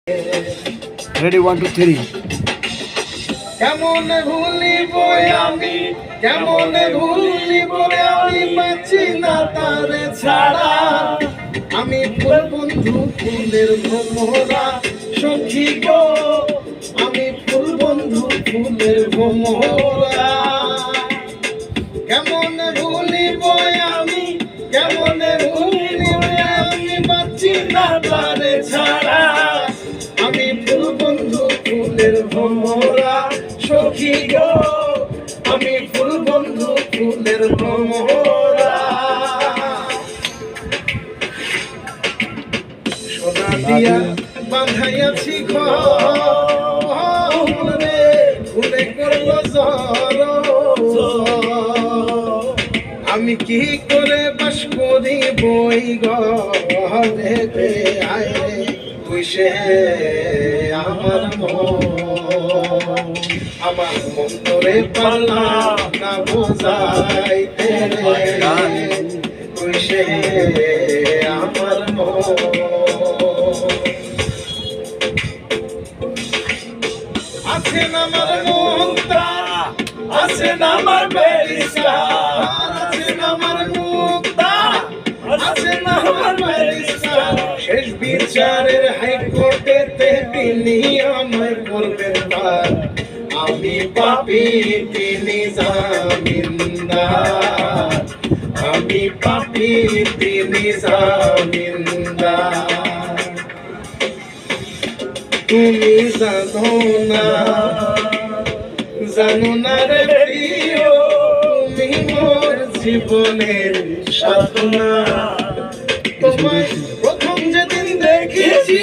Ready, 1, 2, 3. কেমন ভুলিব আমি, কেমন ভুলিব আমি, বাঁচি না তারে ছাড়া। আমি ফুল বন্ধু ফুলের ভোমরা সখী গো, আমি ফুল বন্ধু ফুলের ভোমরা। কেমন ভুলিব আমি, কেমন ভুলিব আমি, বাঁচি না তারে ছাড়া। আমি ফুল বন্ধু ফুলের ভোমরা সখী গো, আমি ফুল বন্ধু ফুলের ভোমরা। সোনা দিয়া বাঁধাইয়াছি ঘরে, ফুলে করল ঝড়। আমি কি করে বাস করি বই ঘরে, আয় তুই সে আমার মন তোরে পারলাম না বোঝাইতে রে, তুই সে আমার আছেন আমার মুক্তা, আছেন আমার বেরিস্টার, আছেন আমার মুক্তা, আছেন আমার বেরিস্টার। শেষ বিচারের হাইকোর্টেতে তিনি আমায় করবেন পার। আমি পাপী তিনি জামিনদার, আমি পাপী তিনি জামিনদার। তুমি জানো না, জানো না রে প্রিয়, তুমি মোর জীবনের সাধনা। তোমায় প্রথম যেদিন দেখেছি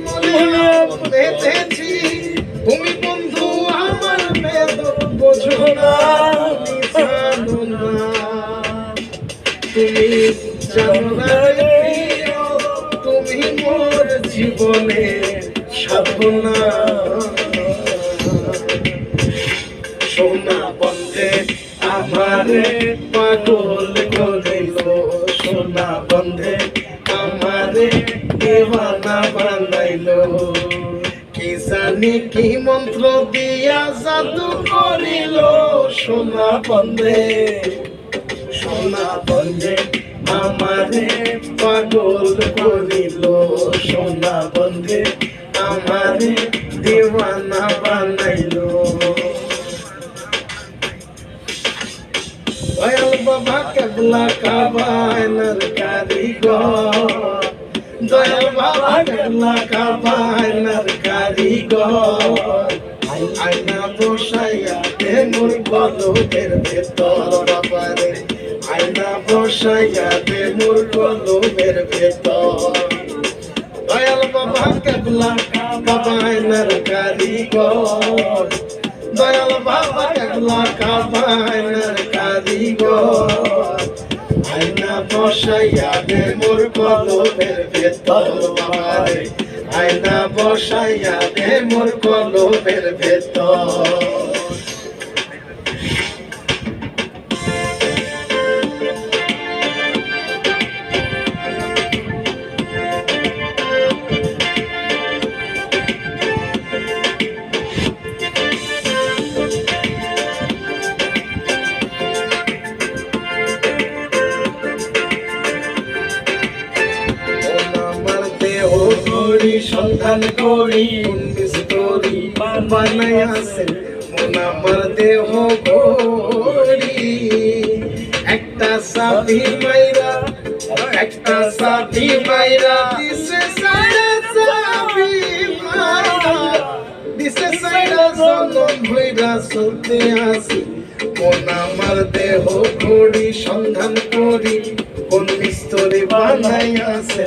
মনে বেঁধেছি, তুমি বন্ধু আমার বেদন বোঝো না, জানো না। তুমি জানো না রে প্রিয়, তুমি মোর জীবনের সাধনা। সোনা বন্ধে আমারে পাগল করিল, সোনা বন্ধে আমারে দেওয়ানা বানাইল। কি জানি কি মন্ত্র দিয়া জাদু করিল, সোনা বন্ধে, সোনা বন্ধে আমারে পাগল করিল, সোনা বন্ধে আমারে দেওয়ানা বানাইল। দয়াল বাবা কেবলা কাবায়নার কারিগর, দয়াল বাবা কেবলা কাবায়নার কারিগর। আয়না বসাইয়া দে মোর কলবের ভেতর বাবারে, আয়না বসাইয়া দে মোর কলবের ভেতর। দয়াল বাবা কেবলা কাবায়নার কারিগর, দয়াল বাবা কেবলা কাবায়নার কারিগর। আয়না বসাইয়া দে মোর কলবের ভেতর বাবারে, আয়না বসাইয়া দে মোর কলবের ভেতর। সন্ধান করি করি বানাই আছে মন আমার দেহ গরি। একটা সাথী মাইরা, একটা সাথী মাইরা দিছে সাইরা, সাথী মাইরা দিছে সাইরা, জনম ভইরা চলতে আসি মন আমার দেহ গরি। সন্ধান করি কোন স্তরে বানাই আছে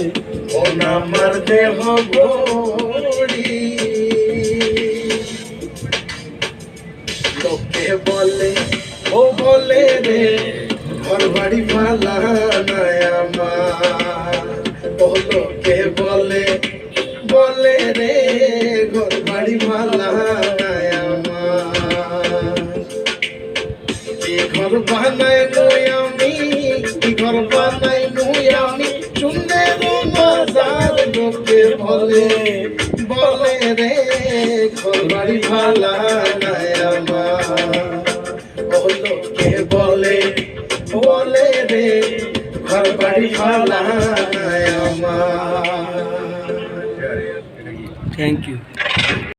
মন আমার দেহ গরি। লোকে বলে ও বলে রে ঘর বাড়ি পালা নাই আমার, ও লোকে বলে বলে রে ঘর বাড়ি পালা নাই আমার। কি ঘর বানাই নই আমি, কি ঘর বানাই নই আমি, শুনলে বাজার লোকে বলে বলে রে ঘর বাড়ি ভালা নাই আমার ও লোকে বলে বলে রে ঘর বাড়ি ভালা নাই আমার। Thank you.